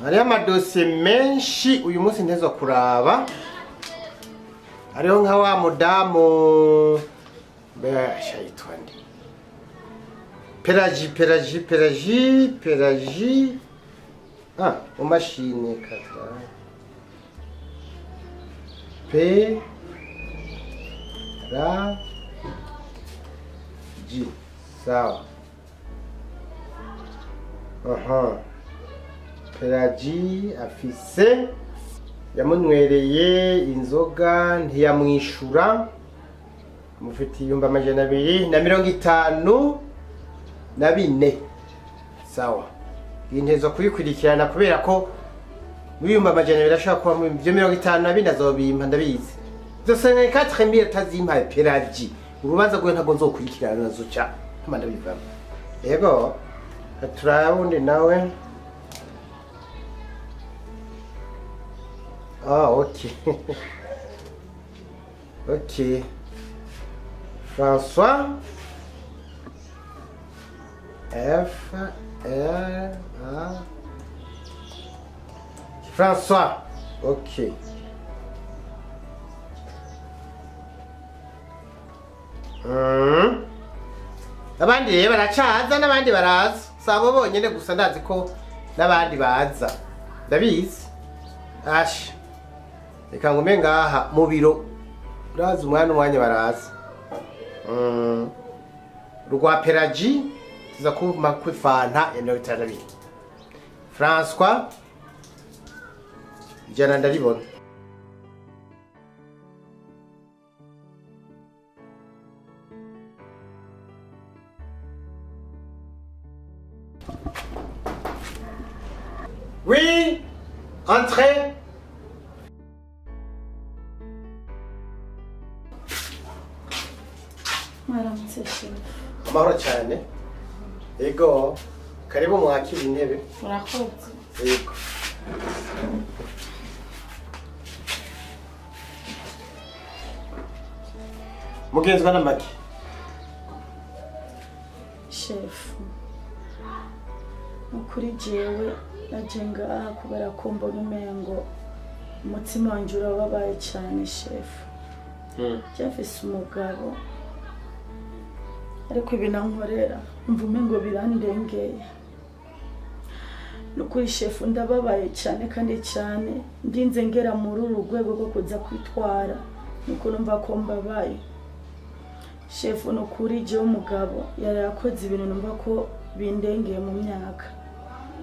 Hariho amadosiye menshi uyu munsi ntezo kuraba. Hariho nka wa mudamu yitwa nde? Pelagie. Mumashine kata. Sawa. Pelagie afise yamunwereye inzoga ntiyamwishura mufitiye 254. Sawa. Intezo kuyikurikirana kubera ko wiyumba amajana birashaka kuba mu 254 azobimpa ndabizi. Byose nka 4000 tazimpa Pelagie. Urubanza rwe ntago nzokurikirana nazo cha. Mpanda bivamo. Yego. Turabundi nawe. OK. OK. François F R A François. OK. Abandi baracaza n'abandi baraza. Sabo bonyene gusa ndazi ko n'abandi baza. Ndabizi. Ash. Reka ngume ngaha mu biro. Urazi umwanya baraza. Rugwa Pelagie tuza kuma kwifanta ya 52. François jana ndaribona. Oui, entrez. Amahoro cyane. Ego, karibu mwakira intebe. Murakoze. Ego. Mugenzwa na maki. Chef. Mukuri jewe najenga kubera ko mbona umengo umutima wanje urababaye cyane chef. Jafise umugabo. Ariko ibinankorera mvume ngo birandengeye. Nukuri chef ndababaye cyane kandi cyane ndinze ngera muri urugwego rwo kuza kwitwara nuko numva ko mbabaye. Chef nukuri je umugabo yari yakoze ibintu numva ko bindengeye mu myaka.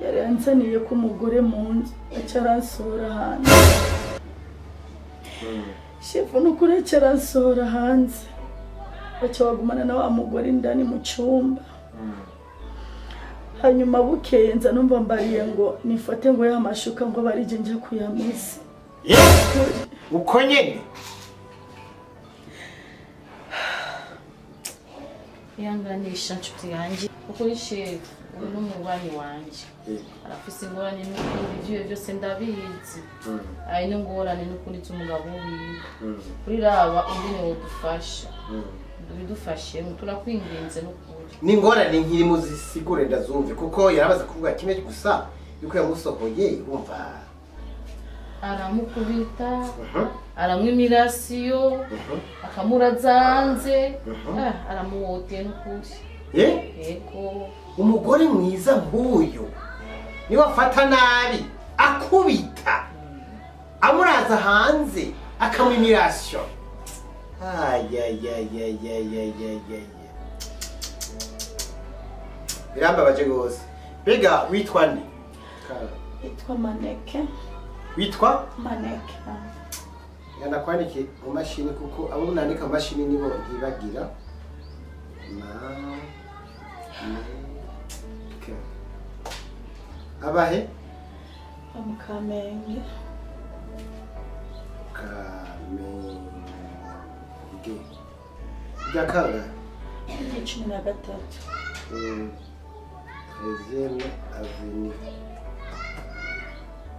Yari yansaniye ko umugore mu nzu acaransora hanze. Chef nukuri acaransora hanze. Bacha wagumana na wa mugore indani mu cyumba. Hanyuma bukenza numva mbariye ngo nifate ngo yamashuka ngo barije nje kuyamisa. Uko nyene yanganisha nshuti yanjye kuko chef n'umubani wanje arafise ingorane n'ibyo byose ndabizi. Ari n'ingorane n'ukuri cy'umugabo wiwe. Kuri raba undine wodufasha. Bidufashe turakwingenze n'ukuri. Ni ngorane nkiri muzisigure ndazumve kuko yarabaza kuvuga kimwe gusa yuko yamusohoye urumva aramukubita aramwimirasiyo akamurazanze aramuwote n'ukuri. Yego umugore mwiza nk'uyu niwe afata nabi akubita amuraza hanze akamwimirasiyo. Birambabaje gose. Bega witwa nde? Witwa Maneke. Witwa Maneke. Yana kwanike mu mashini kuko abo unanika mu mashini nibo ntibagira. Abahe? Kamenge. Jakanga. 13. 13e avenue.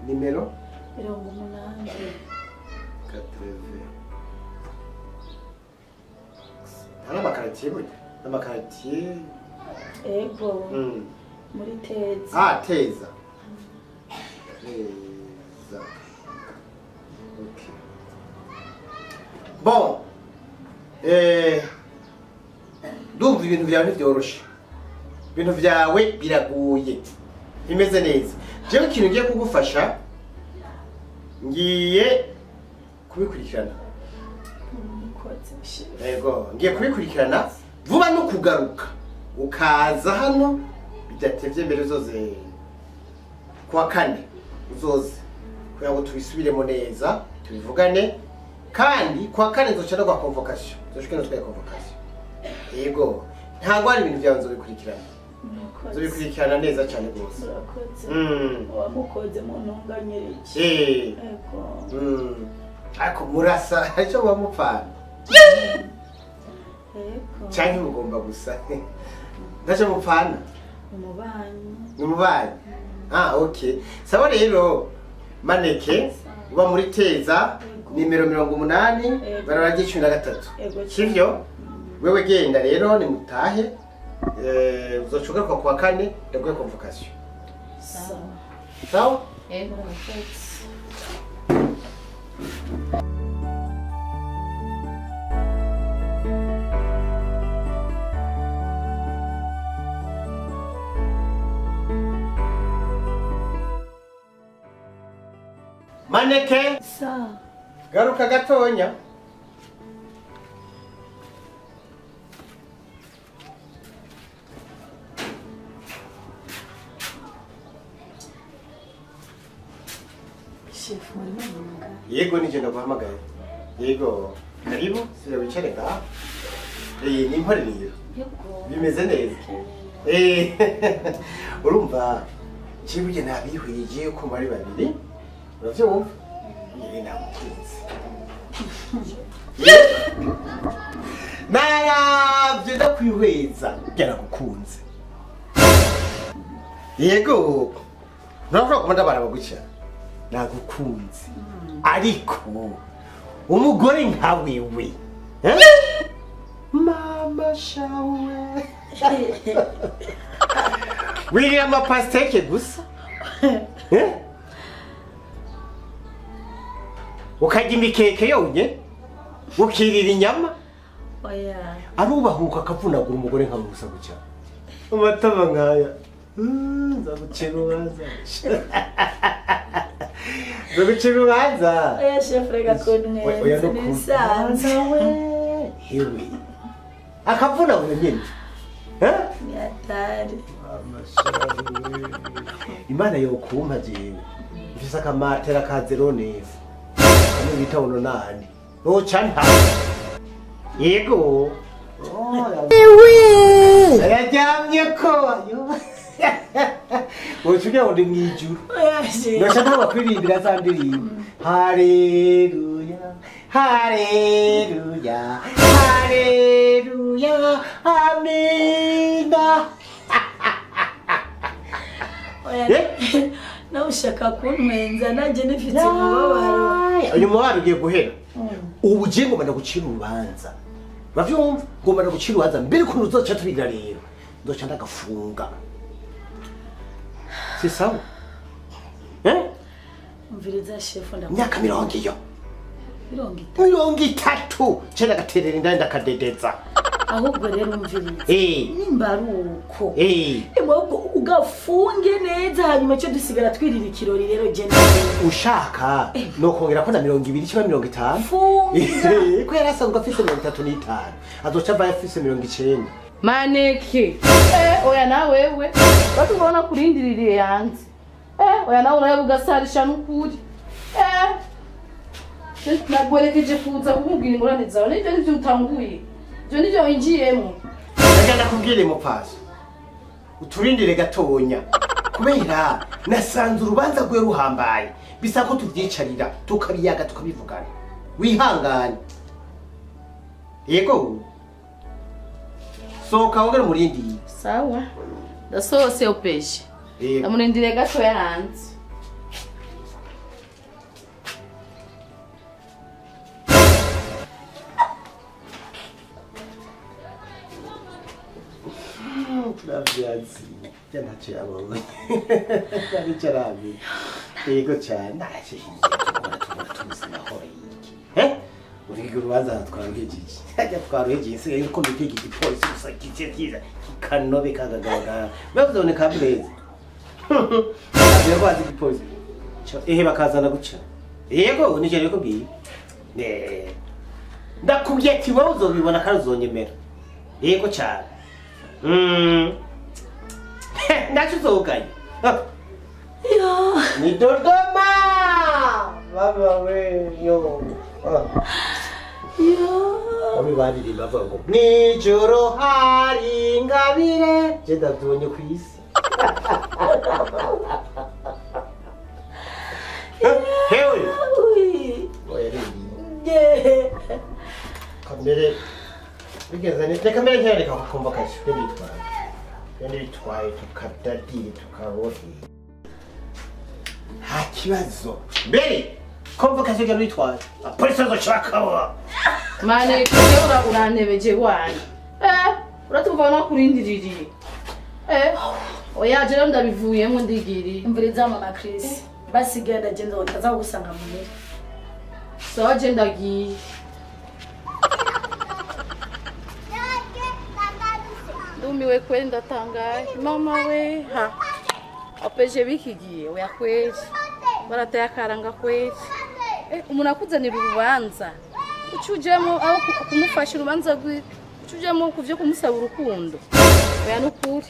Numero 80. 80. Ana makaritiye burya. Amakaritiye. Ego. Muri Teza. Teza. neza. Okay. Bon. Ndumva ibintu byawe ntibyoroshe. Ibintu byawe biraguye. Imeze neza. Jewe ikintu ngiye kugufasha ngiye kubikurikirana. Yego, ngiye kubikurikirana vuba no kugaruka. Ukaza hano bidatevye mbere uzoze kwa kane uzoze kugira ngo tubisubiremo neza tubivugane kandi kwa kane nzoca kwa convocation zoshikana twa convocation yego ntago ari ibintu byawe nzobikurikirana nzobikurikirana neza cyane rwose wamukoze mu ntunganyire iki yego ariko murasa icyo bamupfana yego cyane mugomba gusa ndaje mupfana umubanyi okay sawa rero maneke uba muri teza nimero 80 bararagiye 13 sivyo wewe genda rero ni mutahe uzocuga kwa kane yaguye convocation sawa yego Maneke sawa garuka gatonya chef mwana yego nije ndaguhamagaye yego karibu sira wicare ngaha ni impore rero yego bimeze neza urumva cibuje nabihwije ko bari babiri uravyumva namukunze naravye ndakwihweza byaragukunze yego ntabwo kumanda barabagucya nagukunze ariko umugore nka wewe mama shawe wiriya amapasteke gusa ukarya imikeke yonye ukirira inyama oya arubahuka akavunagura umugore nka gusa gucya amatama nkaya nzagucira ubanza nzagucira ubanza oya chef rega konwe nisanze hewe akavunagura nyine nyatari imana yokumpa jewe mfise akamatera ka 0 neza kamwe bita uno nani noca nta yego yaryamye ko wocugira ngo ndi mwijuru noca ntaba kwirindira za ndirimbo haleluya haleluya haleluya amina nawe ushaka kuntwenza nanjye nifite umubabaro uyu mubabaro ugiye guhera ubu ugiye ngomba ndagucira urubanza uravyumva ngomba ndagucira urubanza mbere ukuntu uzoca tubigira rero nzoca ndagafunga si sawa umviriza chef myaka 40 iyo 30 cenda gaterera indani ndakadedeza ahubwo rero umviriza nimba ari uko ahubwo ugafunge neza hanyuma cyo dusigara twirira ikirori rero jena ushaka no kongera ko na 20 cyangwa 50 funga ko yarasanzwe afise 35 azoca ava afise 90 maneke oya na wewe batu ubona kurindiririye yanze oya nawe uraye bugasarisha n'ukuri nagwerekeje kuza kumubwira ingorane zawe nivyo utanguye ivyo nivyo winjiyemo ndagenda kubwire mupasi uturindire gatonya kubera nasanze urubanza rwe ruhambaye bisa ko tuvyicarira tukabiyaga tukabivugana wihangane yego soka wongera umurindi sawa ndasohose OPJ ndamurindire gato yaranze Travyazi, ntacyo yabonye. Ari cyarabi. yego cyane naje tubuzima hore uriga urubanza twaruhejeje hajya twaruhejeje se yuko mbitege igipolisi gusa kiza kanobe kagagaga bavuze ka breze abiye kwazi igipolisi bakazana guca yego nije reko bi ndakubwiye ati wowe uzobibona kandi uzonyemera yego cyane ndacu uzoganye ni Dodoma baba we yo Omi badiri bavuga ngo nijoro hari ingabire je ndabyonye ku isi hewe kamere bigeze ni kamere nkereka kukumva kaje bitwaye tukadadiri tukarohi nta kibazo mbere komva kaje gano bitwaye polisi azoshaka mane kujya urantebeje wani uratumva no kurindiririye oya je ndabivuyemo ndigiri imviriza mama Chris basi genda genda utaza gusanga munere so je ndagiye ndumiwe kweli ndatangaye mama we ha OPJ bikigiye oya kweli barataya karanga kweli umuntu akuzanira urubanza ucujemo aho kumufasha urubanza ucujemo kuvyo kumusaba urukundo oya nukuri